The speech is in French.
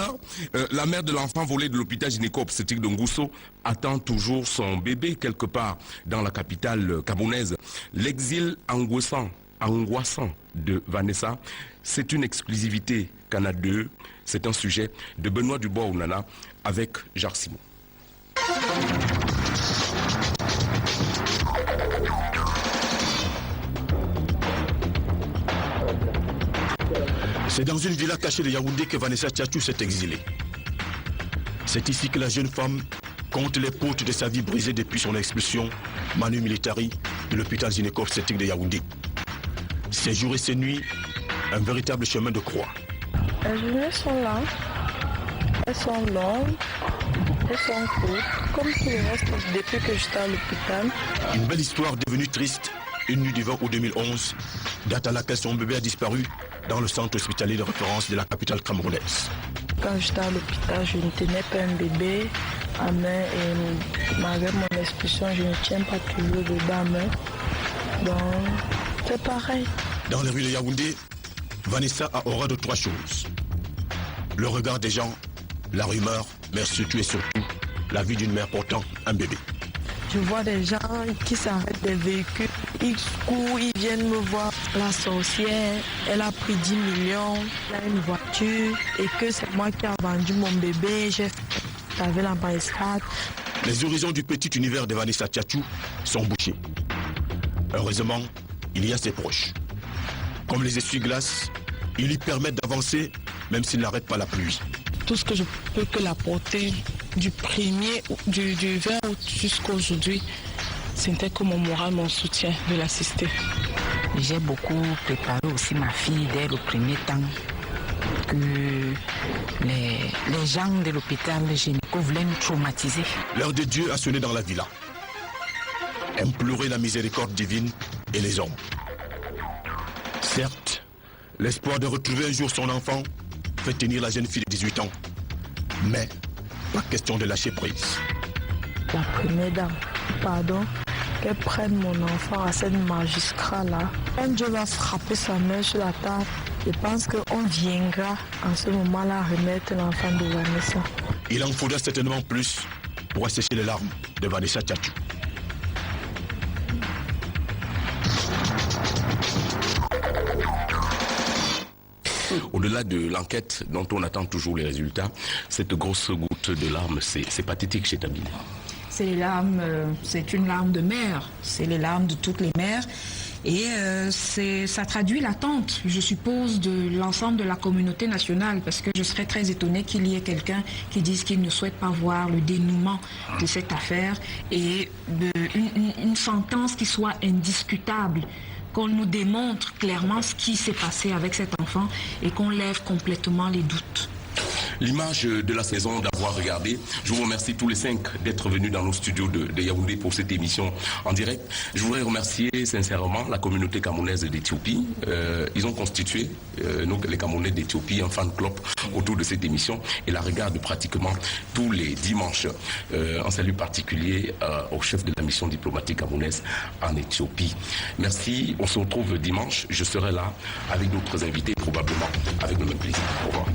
D'ailleurs, la mère de l'enfant volé de l'hôpital gynéco-obstétrique de Ngousso attend toujours son bébé quelque part dans la capitale camerounaise. L'exil angoissant de Vanessa, c'est une exclusivité Canal 2. C'est un sujet de Benoît Dubois-Ounana avec Jacques Simon. C'est dans une villa cachée de Yaoundé que Vanessa Tchatchou s'est exilée. C'est ici que la jeune femme compte les potes de sa vie brisée depuis son expulsion manu militari de l'hôpital gynéco-obstétrique de Yaoundé. Ces jours et ces nuits, un véritable chemin de croix. Les journées sont là, elles sont longues, elles sont courtes, comme tout le reste depuis que j'étais à l'hôpital. Une belle histoire devenue triste, une nuit du 20 août 2011, date à laquelle son bébé a disparu dans le centre hospitalier de référence de la capitale camerounaise. Quand j'étais à l'hôpital, je ne tenais pas un bébé à main et malgré mon expulsion, je ne tiens pas toujours le bébé à main. Donc, c'est pareil. Dans les rues de Yaoundé, Vanessa a horreur de trois choses. Le regard des gens, la rumeur, mais surtout et surtout, la vie d'une mère portant un bébé. Je vois des gens qui s'arrêtent des véhicules, ils courent, ils viennent me voir. La sorcière, elle a pris 10 millions, elle a une voiture et que c'est moi qui ai vendu mon bébé, j'ai fait la maïscade. Les horizons du petit univers de Vanessa Tchatchou sont bouchés. Heureusement, il y a ses proches. Comme les essuie-glaces, ils lui permettent d'avancer même s'il n'arrête pas la pluie. Tout ce que je peux que l'apporter du 20 août jusqu'à aujourd'hui, c'était que mon moral, mon soutien de l'assister. J'ai beaucoup préparé aussi ma fille dès le premier temps que les gens de l'hôpital gynéco voulaient nous traumatiser. L'heure de Dieu a sonné dans la villa. Implorer la miséricorde divine et les hommes. Certes, l'espoir de retrouver un jour son enfant fait tenir la jeune fille de 18 ans. Mais pas question de lâcher prise. La première dame, pardon, qu'elle prenne mon enfant à cette magistrat-là. Quand Dieu va frapper sa main sur la table, je pense qu'on viendra en ce moment-là remettre l'enfant de Vanessa. Il en faudra certainement plus pour assécher les larmes de Vanessa Tchatchou. Au-delà de l'enquête dont on attend toujours les résultats, cette grosse goutte de larmes, c'est pathétique chez Tabine. C'est les larmes, c'est une larme de mère, c'est les larmes de toutes les mères. Et ça traduit l'attente, je suppose, de l'ensemble de la communauté nationale, parce que je serais très étonnée qu'il y ait quelqu'un qui dise qu'il ne souhaite pas voir le dénouement de cette affaire et une sentence qui soit indiscutable, qu'on nous démontre clairement ce qui s'est passé avec cet enfant et qu'on lève complètement les doutes. L'image de la saison d'avoir regardé. Je vous remercie tous les 5 d'être venus dans nos studios de Yaoundé pour cette émission en direct. Je voudrais remercier sincèrement la communauté camerounaise d'Éthiopie. Ils ont constitué, les Camerounais d'Éthiopie, un fan club autour de cette émission et la regardent pratiquement tous les dimanches. Un salut particulier au chef de la mission diplomatique camerounaise en Éthiopie. Merci. On se retrouve dimanche. Je serai là avec d'autres invités, probablement avec le même plaisir. Au revoir.